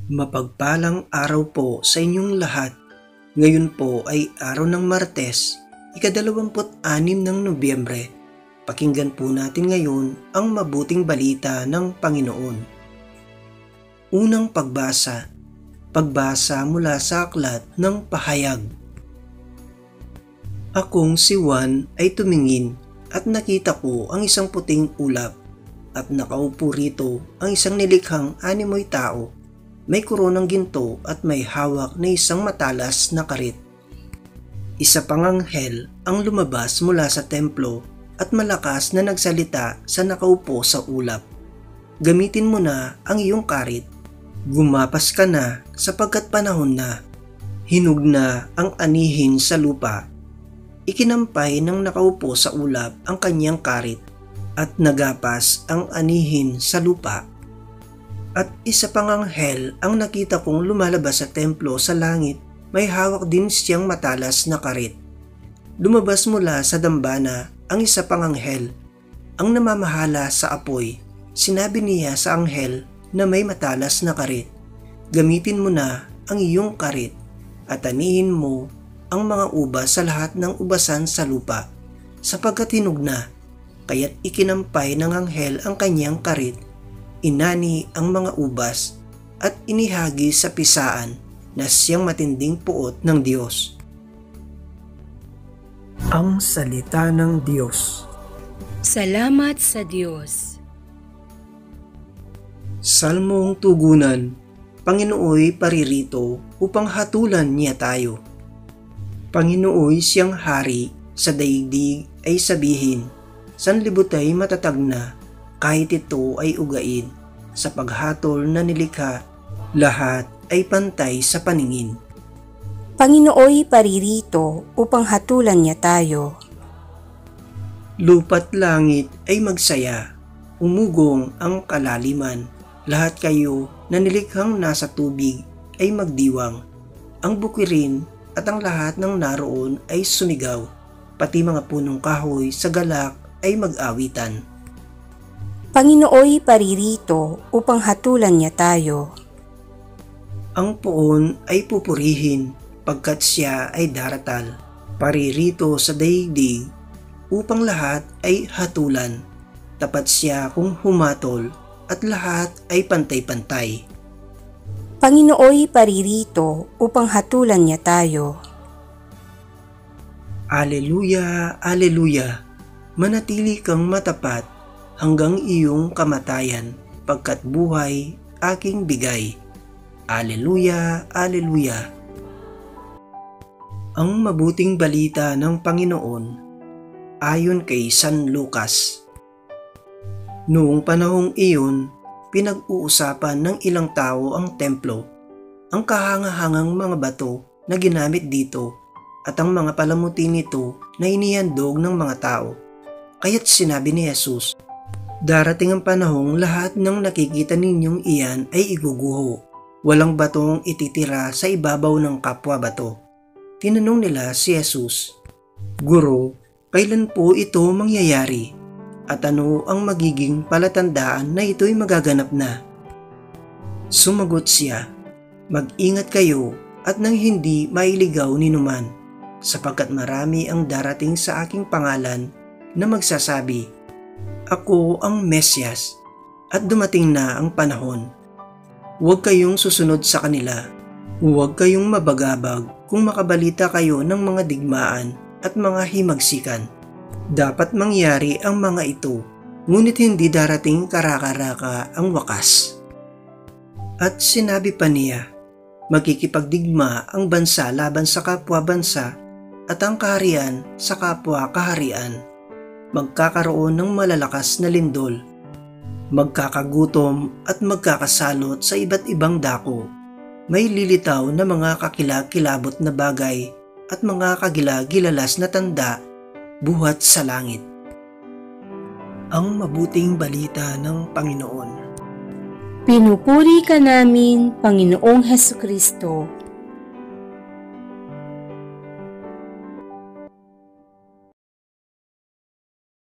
Mapagpalang araw po sa inyong lahat. Ngayon po ay araw ng Martes, ika-26 ng Nobyembre. Pakinggan po natin ngayon ang mabuting balita ng Panginoon. Unang pagbasa. Pagbasa mula sa aklat ng Pahayag. Akong si Juan ay tumingin at nakita ko ang isang puting ulap at nakaupo rito ang isang nilikhang animoy tao. May koronang ginto at may hawak na isang matalas na karit. Isa pang anghel ang lumabas mula sa templo at malakas na nagsalita sa nakaupo sa ulap. Gamitin mo na ang iyong karit. Gumapas ka na sapagkat panahon na. Hinug na ang anihin sa lupa. Ikinampay ng nakaupo sa ulap ang kanyang karit at nagapas ang anihin sa lupa. At isa pang anghel ang nakita kong lumalabas sa templo sa langit, may hawak din siyang matalas na karit. Lumabas mula sa dambana ang isa pang anghel, ang namamahala sa apoy. Sinabi niya sa anghel na may matalas na karit, gamitin mo na ang iyong karit at anihin mo ang mga ubas sa lahat ng ubasan sa lupa, sapagkat hinug na. Kaya't ikinampay ng anghel ang kanyang karit, inani ang mga ubas at inihagi sa pisaan na siyang matinding puot ng Diyos. Ang salita ng Diyos. Salamat sa Diyos. Salmong tugunan. Panginooy paririto upang hatulan niya tayo. Panginooy siyang hari, sa daigdig ay sabihin, sanlibutan matatag na, kahit ito ay ugain. Sa paghatol na nilikha, lahat ay pantay sa paningin. Panginooy paririto upang hatulan niya tayo. Lupa't langit ay magsaya, umugong ang kalaliman. Lahat kayo na nilikhang nasa tubig ay magdiwang. Ang bukirin at ang lahat ng naroon ay sumigaw, pati mga punong kahoy sa galak ay mag-awitan. Panginooy paririto upang hatulan niya tayo. Ang poon ay pupurihin pagkat siya ay daratal. Paririto sa daigdig upang lahat ay hatulan. Tapat siya kung humatol at lahat ay pantay-pantay. Panginooy paririto upang hatulan niya tayo. Aleluya, aleluya. Manatili kang matapat hanggang iyong kamatayan, pagkat buhay aking bigay. Aleluya, aleluya. Ang mabuting balita ng Panginoon ayon kay San Lucas. Noong panahong iyon, pinag-uusapan ng ilang tao ang templo, ang kahangahangang mga bato na ginamit dito at ang mga palamuti nito na inihandog ng mga tao. Kaya't sinabi ni Jesus, darating ang panahong lahat ng nakikita ninyong iyan ay iguguho. Walang batong ititira sa ibabaw ng kapwa bato. Tinanong nila si Jesus, Guro, kailan po ito mangyayari? At ano ang magiging palatandaan na ito'y magaganap na? Sumagot siya, mag-ingat kayo at nang hindi mailigaw ni numan, sapagkat marami ang darating sa aking pangalan na magsasabi, Ako ang Mesyas, at dumating na ang panahon. Huwag kayong susunod sa kanila. Huwag kayong mabagabag kung makabalita kayo ng mga digmaan at mga himagsikan. Dapat mangyari ang mga ito, ngunit hindi darating karakaraka ang wakas. At sinabi pa niya, magkikipagdigma ang bansa laban sa kapwa bansa at ang kaharian sa kapwa kaharian. Magkakaroon ng malalakas na lindol, magkakagutom at magkakasalot sa iba't ibang dako. May lilitaw na mga kakilakilabot na bagay at mga kagilagilalas na tanda buhat sa langit. Ang mabuting balita ng Panginoon. Pinupuri ka namin, Panginoong Hesukristo.